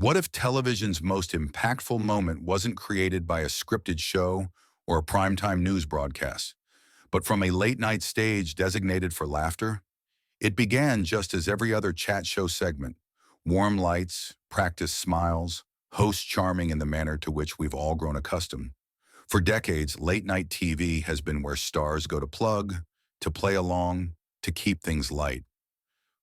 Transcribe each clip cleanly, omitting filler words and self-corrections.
What if television's most impactful moment wasn't created by a scripted show or a primetime news broadcast, but from a late-night stage designated for laughter? It began just as every other chat show segment. Warm lights, practiced smiles, hosts charming in the manner to which we've all grown accustomed. For decades, late-night TV has been where stars go to plug, to play along, to keep things light.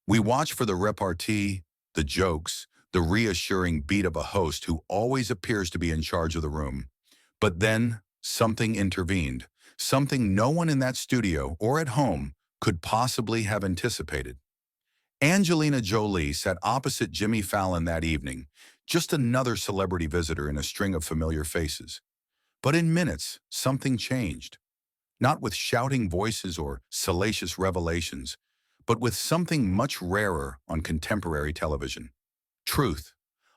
We watch for the repartee, the jokes, the reassuring beat of a host who always appears to be in charge of the room. But then something intervened, something no one in that studio or at home could possibly have anticipated. Angelina Jolie sat opposite Jimmy Fallon that evening, just another celebrity visitor in a string of familiar faces. But in minutes, something changed. Not with shouting voices or salacious revelations, but with something much rarer on contemporary television. Truth,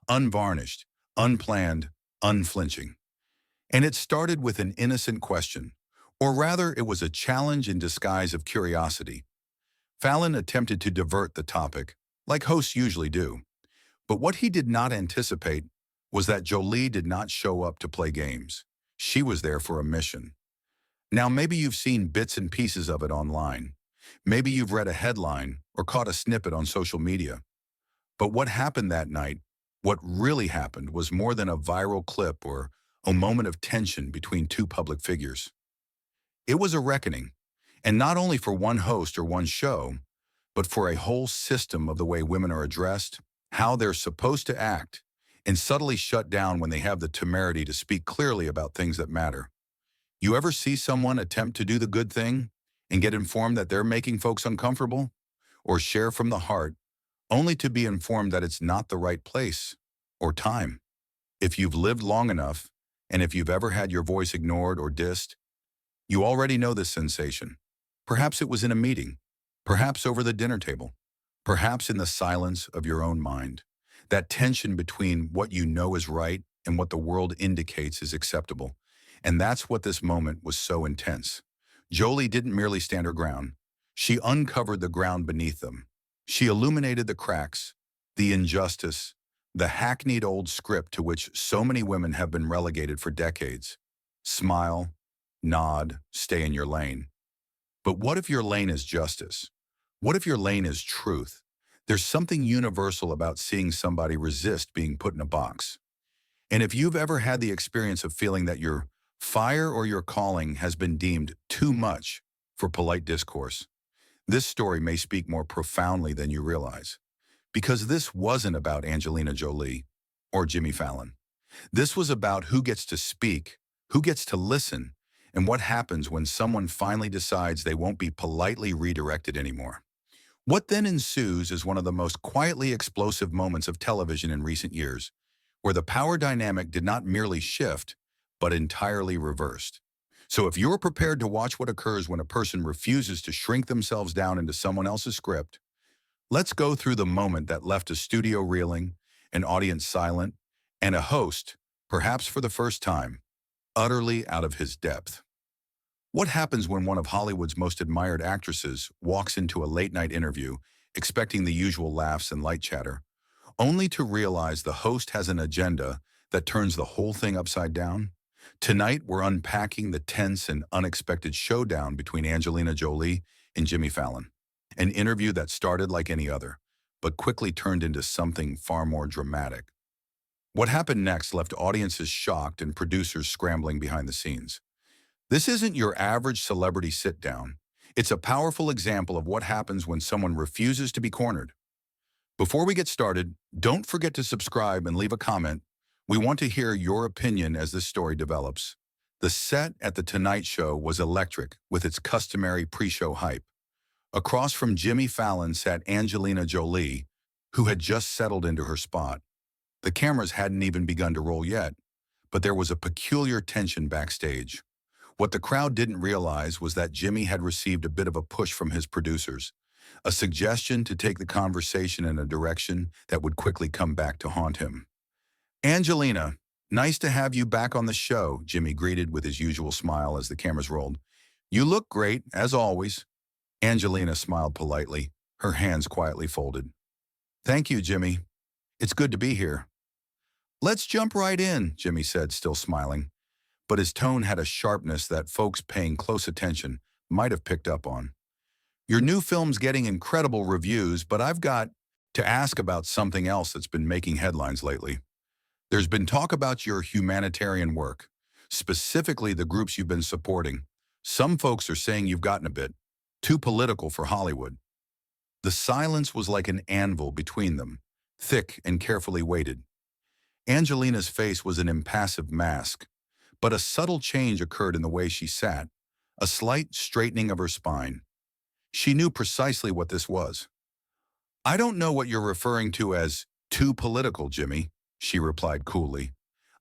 unvarnished, unplanned, unflinching. And it started with an innocent question, or rather it was a challenge in disguise of curiosity. Fallon attempted to divert the topic, like hosts usually do. But what he did not anticipate was that Jolie did not show up to play games. She was there for a mission. Now maybe you've seen bits and pieces of it online. Maybe you've read a headline or caught a snippet on social media. But what happened that night, what really happened, was more than a viral clip or a moment of tension between two public figures. It was a reckoning, and not only for one host or one show, but for a whole system of the way women are addressed, how they're supposed to act, and subtly shut down when they have the temerity to speak clearly about things that matter. You ever see someone attempt to do the good thing and get informed that they're making folks uncomfortable? Or share from the heart, only to be informed that it's not the right place or time? If you've lived long enough, and if you've ever had your voice ignored or dissed, you already know this sensation. Perhaps it was in a meeting, perhaps over the dinner table, perhaps in the silence of your own mind. That tension between what you know is right and what the world indicates is acceptable. And that's what this moment was so intense. Jolie didn't merely stand her ground. She uncovered the ground beneath them. She illuminated the cracks, the injustice, the hackneyed old script to which so many women have been relegated for decades. Smile, nod, stay in your lane. But what if your lane is justice? What if your lane is truth? There's something universal about seeing somebody resist being put in a box. And if you've ever had the experience of feeling that your fire or your calling has been deemed too much for polite discourse, this story may speak more profoundly than you realize. Because this wasn't about Angelina Jolie or Jimmy Fallon. This was about who gets to speak, who gets to listen, and what happens when someone finally decides they won't be politely redirected anymore. What then ensues is one of the most quietly explosive moments of television in recent years, where the power dynamic did not merely shift, but entirely reversed. So if you're prepared to watch what occurs when a person refuses to shrink themselves down into someone else's script, let's go through the moment that left a studio reeling, an audience silent, and a host, perhaps for the first time, utterly out of his depth. What happens when one of Hollywood's most admired actresses walks into a late-night interview expecting the usual laughs and light chatter, only to realize the host has an agenda that turns the whole thing upside down? Tonight, we're unpacking the tense and unexpected showdown between Angelina Jolie and Jimmy Fallon. An interview that started like any other, but quickly turned into something far more dramatic. What happened next left audiences shocked and producers scrambling behind the scenes. This isn't your average celebrity sit-down. It's a powerful example of what happens when someone refuses to be cornered. Before we get started, don't forget to subscribe and leave a comment. We want to hear your opinion as this story develops. The set at The Tonight Show was electric with its customary pre-show hype. Across from Jimmy Fallon sat Angelina Jolie, who had just settled into her spot. The cameras hadn't even begun to roll yet, but there was a peculiar tension backstage. What the crowd didn't realize was that Jimmy had received a bit of a push from his producers, a suggestion to take the conversation in a direction that would quickly come back to haunt him. "Angelina, nice to have you back on the show," Jimmy greeted with his usual smile as the cameras rolled. "You look great, as always." Angelina smiled politely, her hands quietly folded. "Thank you, Jimmy. It's good to be here." Let's jump right in, Jimmy said, still smiling. But his tone had a sharpness that folks paying close attention might have picked up on. Your new film's getting incredible reviews, but I've got to ask about something else that's been making headlines lately. There's been talk about your humanitarian work, specifically the groups you've been supporting. Some folks are saying you've gotten a bit too political for Hollywood. The silence was like an anvil between them, thick and carefully weighted. Angelina's face was an impassive mask, but a subtle change occurred in the way she sat, a slight straightening of her spine. She knew precisely what this was. I don't know what you're referring to as too political, Jimmy, she replied coolly.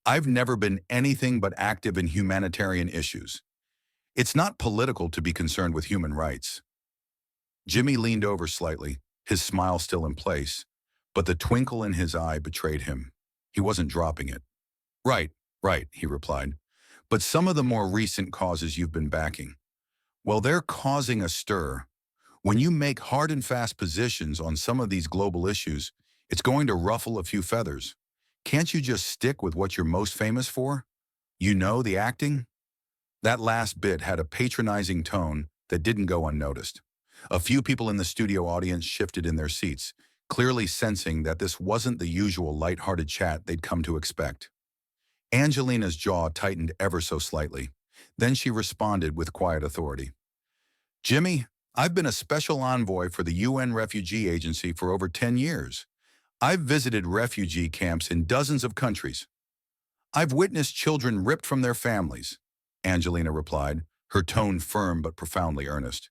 I've never been anything but active in humanitarian issues. It's not political to be concerned with human rights. Jimmy leaned over slightly, his smile still in place, but the twinkle in his eye betrayed him. He wasn't dropping it. Right, right, he replied. But some of the more recent causes you've been backing, well, they're causing a stir. When you make hard and fast positions on some of these global issues, it's going to ruffle a few feathers. Can't you just stick with what you're most famous for? You know, the acting? That last bit had a patronizing tone that didn't go unnoticed. A few people in the studio audience shifted in their seats, clearly sensing that this wasn't the usual light-hearted chat they'd come to expect. Angelina's jaw tightened ever so slightly. Then she responded with quiet authority. Jimmy, I've been a special envoy for the UN Refugee Agency for over 10 years. I've visited refugee camps in dozens of countries. I've witnessed children ripped from their families, Angelina replied, her tone firm but profoundly earnest.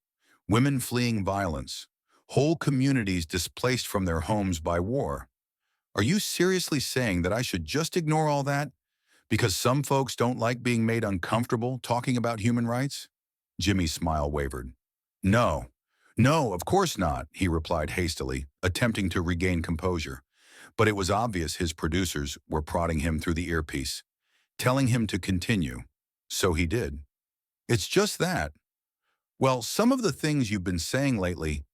Women fleeing violence, whole communities displaced from their homes by war. Are you seriously saying that I should just ignore all that because some folks don't like being made uncomfortable talking about human rights? Jimmy's smile wavered. No, no, of course not, he replied hastily, attempting to regain composure. But it was obvious his producers were prodding him through the earpiece, telling him to continue. So he did. It's just that. Well, some of the things you've been saying lately,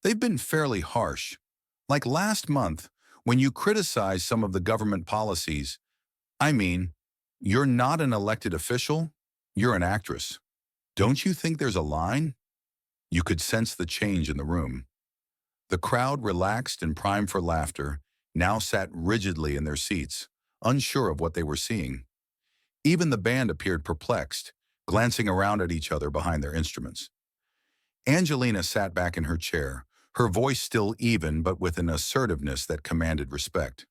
they've been fairly harsh. Like last month, when you criticized some of the government policies. I mean, you're not an elected official, you're an actress. Don't you think there's a line? You could sense the change in the room. The crowd, relaxed and primed for laughter, now sat rigidly in their seats, unsure of what they were seeing. Even the band appeared perplexed, glancing around at each other behind their instruments. Angelina sat back in her chair, her voice still even but with an assertiveness that commanded respect.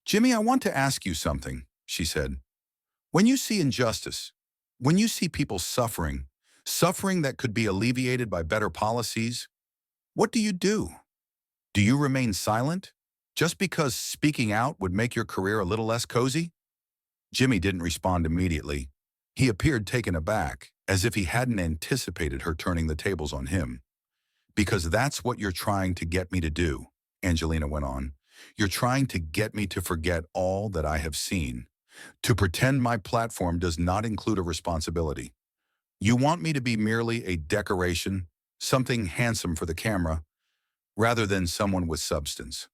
Jimmy, I want to ask you something, she said. When you see injustice, when you see people suffering that could be alleviated by better policies, what do you do? Do you remain silent, just because speaking out would make your career a little less cozy? Jimmy didn't respond immediately. He appeared taken aback, as if he hadn't anticipated her turning the tables on him. Because that's what you're trying to get me to do, Angelina went on. You're trying to get me to forget all that I have seen, to pretend my platform does not include a responsibility. You want me to be merely a decoration, something handsome for the camera, rather than someone with substance.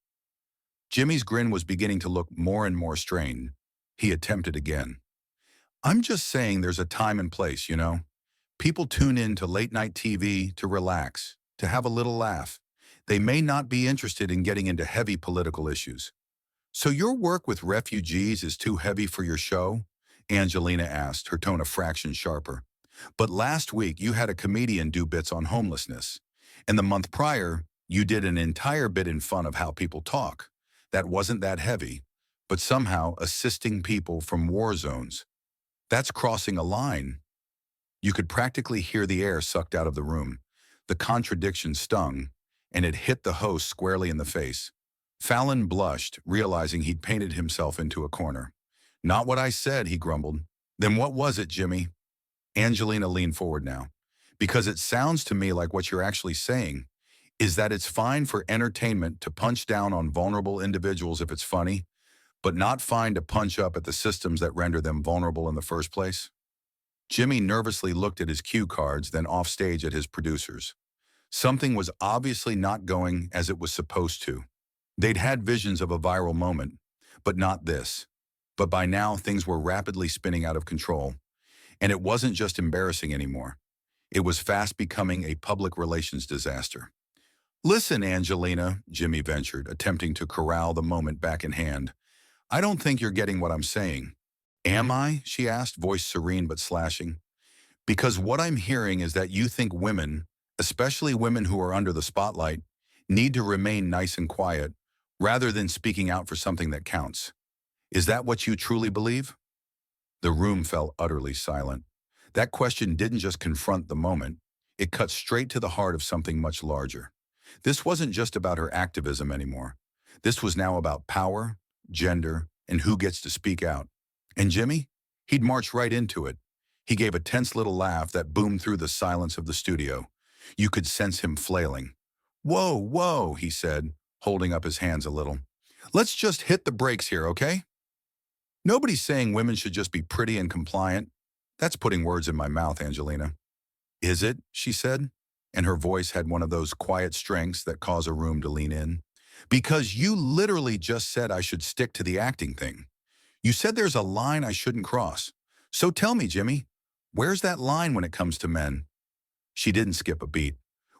Jimmy's grin was beginning to look more and more strained. He attempted again. I'm just saying there's a time and place, you know? People tune in to late-night TV to relax, to have a little laugh. They may not be interested in getting into heavy political issues. So your work with refugees is too heavy for your show? Angelina asked, her tone a fraction sharper. But last week you had a comedian do bits on homelessness. And the month prior, you did an entire bit in fun of how people talk. That wasn't that heavy, but somehow assisting people from war zones. That's crossing a line. You could practically hear the air sucked out of the room. The contradiction stung, and it hit the host squarely in the face. Fallon blushed, realizing he'd painted himself into a corner. Not what I said, he grumbled. Then what was it, Jimmy? Angelina leaned forward now. Because it sounds to me like what you're actually saying is that it's fine for entertainment to punch down on vulnerable individuals if it's funny, but not fine to punch up at the systems that render them vulnerable in the first place? Jimmy nervously looked at his cue cards, then offstage at his producers. Something was obviously not going as it was supposed to. They'd had visions of a viral moment, but not this. But by now, things were rapidly spinning out of control, and it wasn't just embarrassing anymore. It was fast becoming a public relations disaster. Listen, Angelina, Jimmy ventured, attempting to corral the moment back in hand. I don't think you're getting what I'm saying. Am I? She asked, voice serene but slashing. Because what I'm hearing is that you think women, especially women who are under the spotlight, need to remain nice and quiet rather than speaking out for something that counts. Is that what you truly believe? The room fell utterly silent. That question didn't just confront the moment, it cut straight to the heart of something much larger. This wasn't just about her activism anymore. This was now about power, gender, and who gets to speak out. And Jimmy? He'd marched right into it. He gave a tense little laugh that boomed through the silence of the studio. You could sense him flailing. Whoa, whoa, he said, holding up his hands a little. Let's just hit the brakes here, okay? Nobody's saying women should just be pretty and compliant. That's putting words in my mouth, Angelina. Is it? She said, and her voice had one of those quiet strengths that cause a room to lean in. Because you literally just said I should stick to the acting thing. You said there's a line I shouldn't cross. So tell me, Jimmy, where's that line when it comes to men? She didn't skip a beat.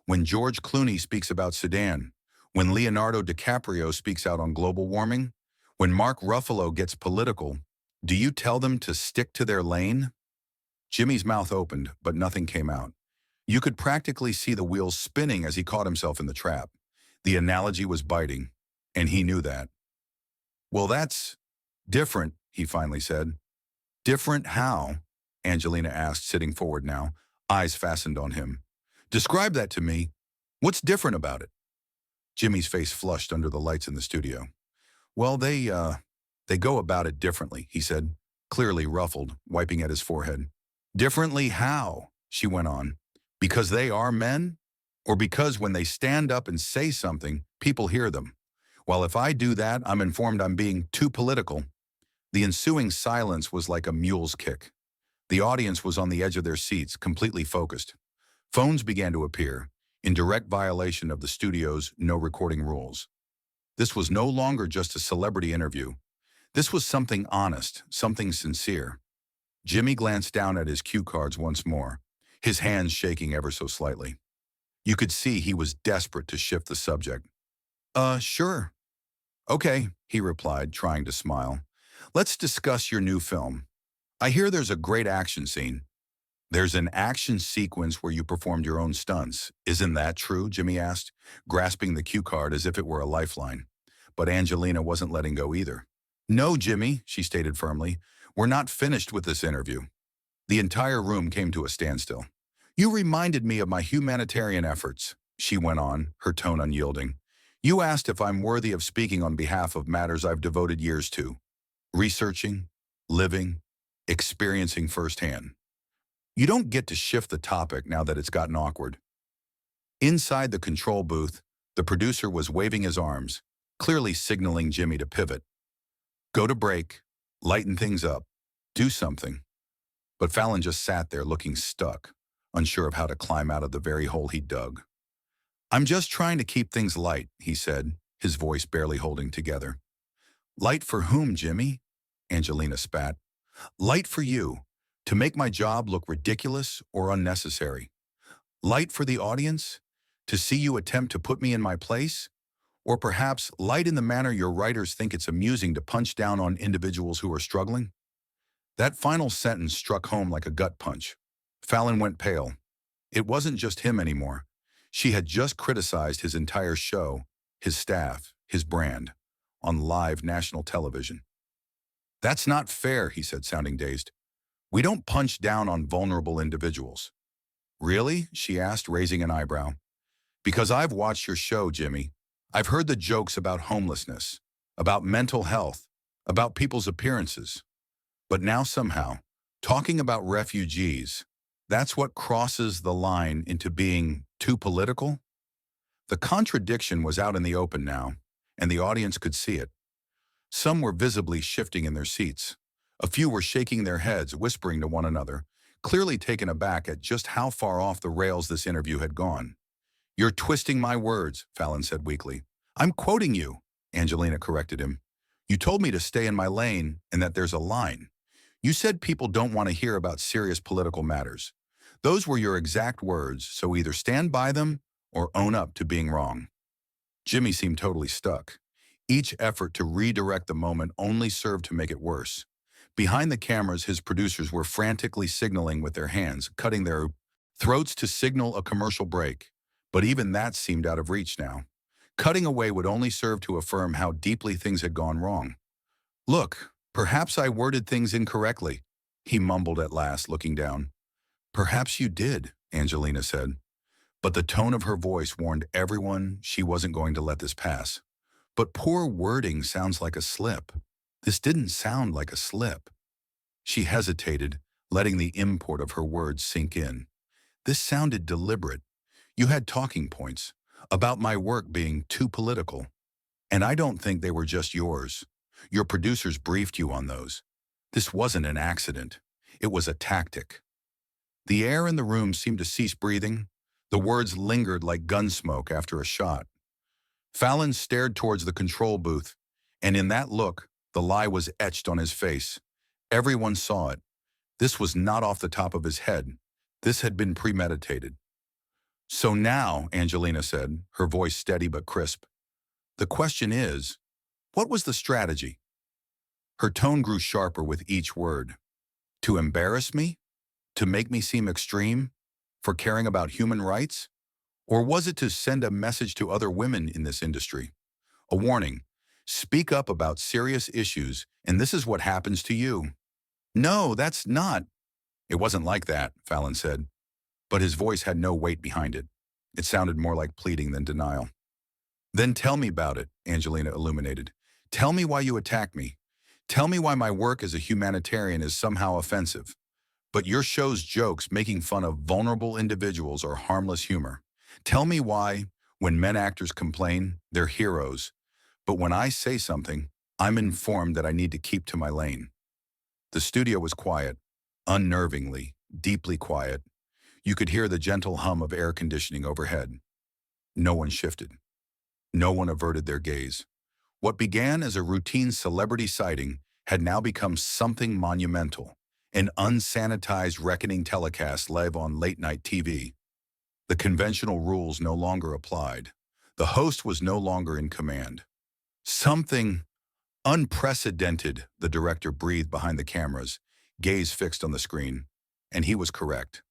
When George Clooney speaks about Sudan, when Leonardo DiCaprio speaks out on global warming, when Mark Ruffalo gets political, do you tell them to stick to their lane? Jimmy's mouth opened, but nothing came out. You could practically see the wheels spinning as he caught himself in the trap. The analogy was biting, and he knew that. Well, that's different, he finally said. Different how? Angelina asked, sitting forward now, eyes fastened on him. Describe that to me. What's different about it? Jimmy's face flushed under the lights in the studio. Well, they go about it differently, he said, clearly ruffled, wiping at his forehead. Differently how? She went on. Because they are men? Or because when they stand up and say something, people hear them? While if I do that, I'm informed I'm being too political. The ensuing silence was like a mule's kick. The audience was on the edge of their seats, completely focused. Phones began to appear, in direct violation of the studio's no recording rules. This was no longer just a celebrity interview. This was something honest, something sincere. Jimmy glanced down at his cue cards once more, his hands shaking ever so slightly. You could see he was desperate to shift the subject. Sure. Okay, he replied, trying to smile. Let's discuss your new film. I hear there's a great action scene. There's an action sequence where you performed your own stunts. Isn't that true? Jimmy asked, grasping the cue card as if it were a lifeline. But Angelina wasn't letting go either. No, Jimmy, she stated firmly. We're not finished with this interview. The entire room came to a standstill. You reminded me of my humanitarian efforts, she went on, her tone unyielding. You asked if I'm worthy of speaking on behalf of matters I've devoted years to. Researching, living, experiencing firsthand. You don't get to shift the topic now that it's gotten awkward. Inside the control booth, the producer was waving his arms, clearly signaling Jimmy to pivot. Go to break, lighten things up, do something. But Fallon just sat there looking stuck, unsure of how to climb out of the very hole he dug. I'm just trying to keep things light, he said, his voice barely holding together. Light for whom, Jimmy? Angelina spat. Light for you, to make my job look ridiculous or unnecessary. Light for the audience, to see you attempt to put me in my place? Or perhaps light in the manner your writers think it's amusing to punch down on individuals who are struggling? That final sentence struck home like a gut punch. Fallon went pale. It wasn't just him anymore. She had just criticized his entire show, his staff, his brand, on live national television. That's not fair, he said, sounding dazed. We don't punch down on vulnerable individuals. Really? She asked, raising an eyebrow. Because I've watched your show, Jimmy. I've heard the jokes about homelessness, about mental health, about people's appearances. But now somehow, talking about refugees, that's what crosses the line into being too political? The contradiction was out in the open now, and the audience could see it. Some were visibly shifting in their seats. A few were shaking their heads, whispering to one another, clearly taken aback at just how far off the rails this interview had gone. You're twisting my words, Fallon said weakly. I'm quoting you, Angelina corrected him. You told me to stay in my lane and that there's a line. You said people don't want to hear about serious political matters. Those were your exact words, so either stand by them or own up to being wrong. Jimmy seemed totally stuck. Each effort to redirect the moment only served to make it worse. Behind the cameras, his producers were frantically signaling with their hands, cutting their throats to signal a commercial break. But even that seemed out of reach now. Cutting away would only serve to affirm how deeply things had gone wrong. Look, perhaps I worded things incorrectly, he mumbled at last, looking down. Perhaps you did, Angelina said. But the tone of her voice warned everyone she wasn't going to let this pass. But poor wording sounds like a slip. This didn't sound like a slip. She hesitated, letting the import of her words sink in. This sounded deliberate. You had talking points about my work being too political. And I don't think they were just yours. Your producers briefed you on those. This wasn't an accident. It was a tactic. The air in the room seemed to cease breathing. The words lingered like gun smoke after a shot. Fallon stared towards the control booth, and in that look, the lie was etched on his face. Everyone saw it. This was not off the top of his head. This had been premeditated. So now, Angelina said, her voice steady but crisp, the question is, what was the strategy? Her tone grew sharper with each word. To embarrass me? To make me seem extreme? For caring about human rights? Or was it to send a message to other women in this industry? A warning, speak up about serious issues, and this is what happens to you. No, that's not. It wasn't like that, Fallon said, but his voice had no weight behind it. It sounded more like pleading than denial. Then tell me about it, Angelina illuminated. Tell me why you attack me. Tell me why my work as a humanitarian is somehow offensive. But your show's jokes making fun of vulnerable individuals are harmless humor. Tell me why, when men actors complain, they're heroes. But when I say something, I'm informed that I need to keep to my lane. The studio was quiet, unnervingly, deeply quiet. You could hear the gentle hum of air conditioning overhead. No one shifted. No one averted their gaze. What began as a routine celebrity sighting had now become something monumental, an unsanitized reckoning telecast live on late-night TV. The conventional rules no longer applied. The host was no longer in command. Something unprecedented, the director breathed behind the cameras, gaze fixed on the screen, and he was correct.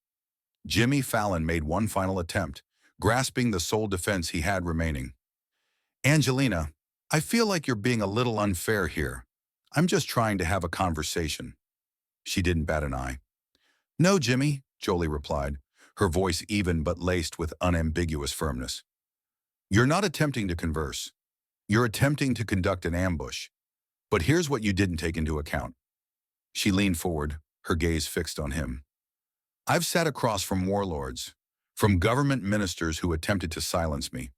Jimmy Fallon made one final attempt, grasping the sole defense he had remaining. Angelina, I feel like you're being a little unfair here. I'm just trying to have a conversation. She didn't bat an eye. No, Jimmy, Jolie replied, her voice even but laced with unambiguous firmness. You're not attempting to converse. You're attempting to conduct an ambush. But here's what you didn't take into account. She leaned forward, her gaze fixed on him. I've sat across from warlords, from government ministers who attempted to silence me.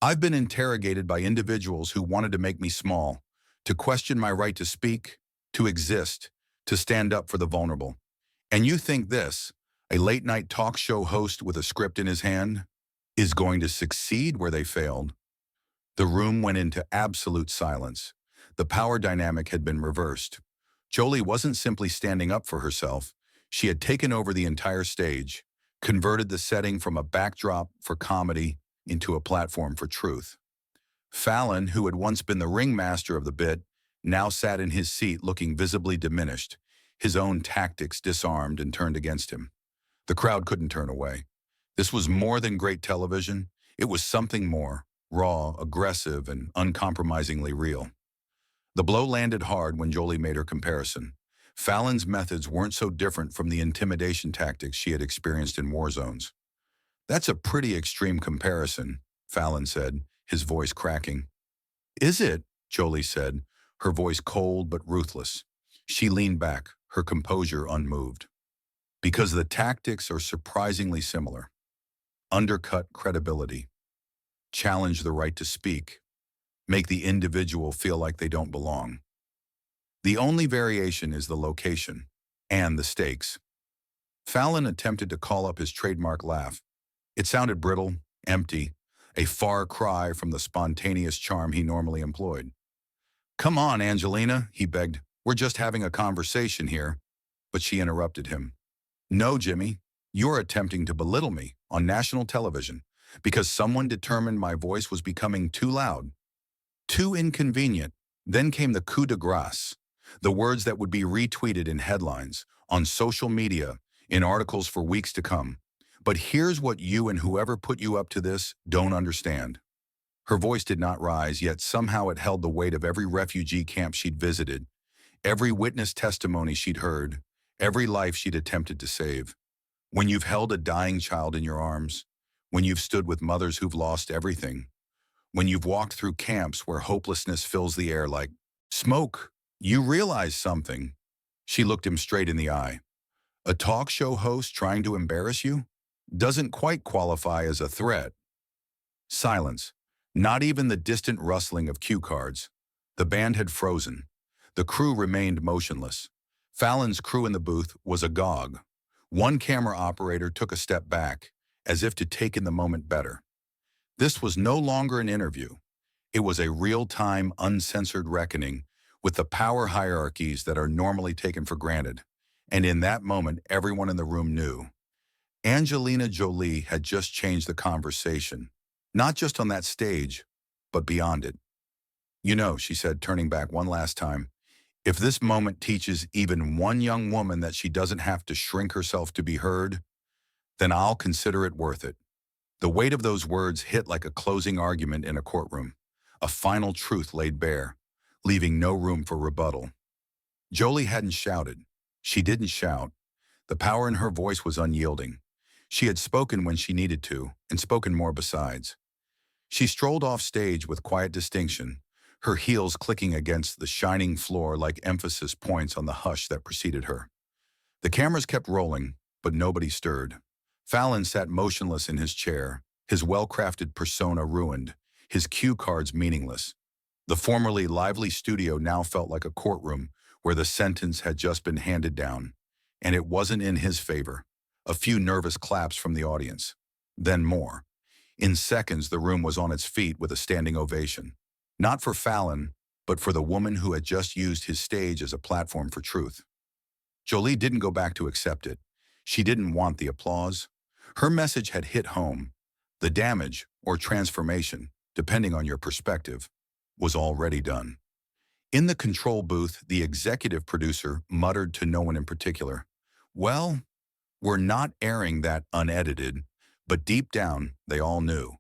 I've been interrogated by individuals who wanted to make me small, to question my right to speak, to exist, to stand up for the vulnerable. And you think this, a late-night talk show host with a script in his hand, is going to succeed where they failed? The room went into absolute silence. The power dynamic had been reversed. Jolie wasn't simply standing up for herself. She had taken over the entire stage, converted the setting from a backdrop for comedy into a platform for truth. Fallon, who had once been the ringmaster of the bit, now sat in his seat looking visibly diminished, his own tactics disarmed and turned against him. The crowd couldn't turn away. This was more than great television. It was something more, raw, aggressive, and uncompromisingly real. The blow landed hard when Jolie made her comparison. Fallon's methods weren't so different from the intimidation tactics she had experienced in war zones. That's a pretty extreme comparison, Fallon said, his voice cracking. Is it? Jolie said, her voice cold but ruthless. She leaned back, her composure unmoved. Because the tactics are surprisingly similar. Undercut credibility. Challenge the right to speak. Make the individual feel like they don't belong. The only variation is the location and the stakes. Fallon attempted to call up his trademark laugh. It sounded brittle, empty, a far cry from the spontaneous charm he normally employed. "Come on, Angelina," he begged. "We're just having a conversation here." But she interrupted him. "No, Jimmy, you're attempting to belittle me on national television because someone determined my voice was becoming too loud, too inconvenient." Then came the coup de grace, the words that would be retweeted in headlines, on social media, in articles for weeks to come. "But here's what you and whoever put you up to this don't understand." Her voice did not rise, yet somehow it held the weight of every refugee camp she'd visited, every witness testimony she'd heard, every life she'd attempted to save. When you've held a dying child in your arms, when you've stood with mothers who've lost everything, when you've walked through camps where hopelessness fills the air like smoke, you realize something. She looked him straight in the eye. A talk show host trying to embarrass you doesn't quite qualify as a threat. Silence. Not even the distant rustling of cue cards. The band had frozen. The crew remained motionless. Fallon's crew in the booth was agog. One camera operator took a step back, as if to take in the moment better. This was no longer an interview. It was a real-time, uncensored reckoning with the power hierarchies that are normally taken for granted. And in that moment, everyone in the room knew. Angelina Jolie had just changed the conversation, not just on that stage, but beyond it. "You know," she said, turning back one last time, "if this moment teaches even one young woman that she doesn't have to shrink herself to be heard, then I'll consider it worth it." The weight of those words hit like a closing argument in a courtroom, a final truth laid bare, leaving no room for rebuttal. Jolie hadn't shouted. She didn't shout. The power in her voice was unyielding. She had spoken when she needed to, and spoken more besides. She strolled off stage with quiet distinction, her heels clicking against the shining floor like emphasis points on the hush that preceded her. The cameras kept rolling, but nobody stirred. Fallon sat motionless in his chair, his well-crafted persona ruined, his cue cards meaningless. The formerly lively studio now felt like a courtroom where the sentence had just been handed down, and it wasn't in his favor. A few nervous claps from the audience. Then more. In seconds, the room was on its feet with a standing ovation. Not for Fallon, but for the woman who had just used his stage as a platform for truth. Jolie didn't go back to accept it. She didn't want the applause. Her message had hit home. The damage, or transformation, depending on your perspective, was already done. In the control booth, the executive producer muttered to no one in particular, "Well, we're not airing that unedited," but deep down, they all knew.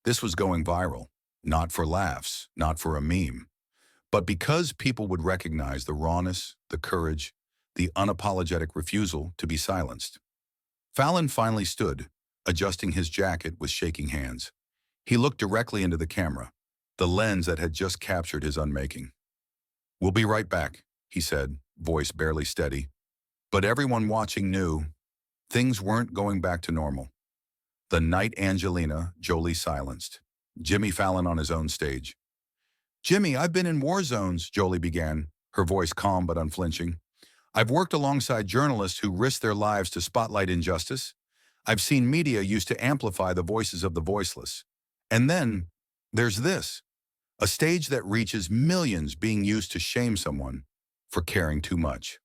This was going viral, not for laughs, not for a meme, but because people would recognize the rawness, the courage, the unapologetic refusal to be silenced. Fallon finally stood, adjusting his jacket with shaking hands. He looked directly into the camera, the lens that had just captured his unmaking. "We'll be right back," he said, voice barely steady. But everyone watching knew things weren't going back to normal. The night Angelina Jolie silenced. Jimmy Fallon on his own stage. "Jimmy, I've been in war zones," Jolie began, her voice calm but unflinching. "I've worked alongside journalists who risked their lives to spotlight injustice. I've seen media used to amplify the voices of the voiceless. And then there's this, a stage that reaches millions being used to shame someone for caring too much."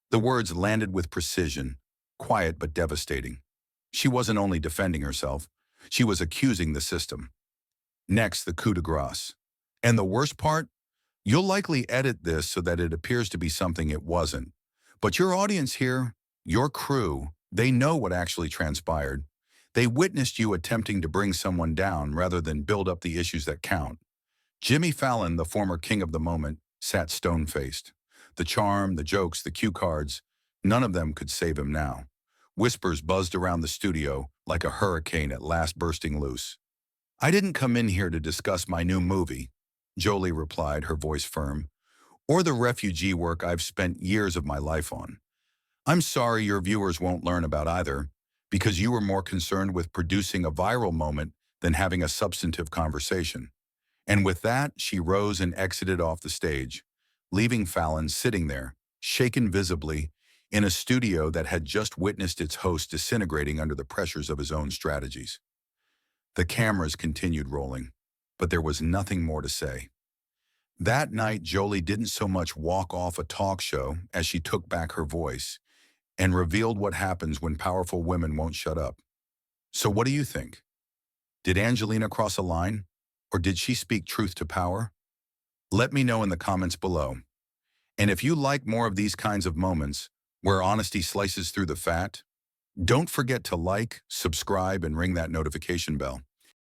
The words landed with precision, quiet but devastating. She wasn't only defending herself, she was accusing the system. Next, the coup de grace. And the worst part? You'll likely edit this so that it appears to be something it wasn't. But your audience here, your crew, they know what actually transpired. They witnessed you attempting to bring someone down rather than build up the issues that count. Jimmy Fallon, the former king of the moment, sat stone-faced. The charm, the jokes, the cue cards, none of them could save him now. Whispers buzzed around the studio like a hurricane at last bursting loose. "I didn't come in here to discuss my new movie," Jolie replied, her voice firm, "or the refugee work I've spent years of my life on. I'm sorry your viewers won't learn about either, because you were more concerned with producing a viral moment than having a substantive conversation." And with that, she rose and exited off the stage, leaving Fallon sitting there, shaken visibly, in a studio that had just witnessed its host disintegrating under the pressures of his own strategies. The cameras continued rolling, but there was nothing more to say. That night, Jolie didn't so much walk off a talk show as she took back her voice and revealed what happens when powerful women won't shut up. So what do you think? Did Angelina cross a line? Or did she speak truth to power? Let me know in the comments below. And if you like more of these kinds of moments, where honesty slices through the fat, don't forget to like, subscribe, and ring that notification bell.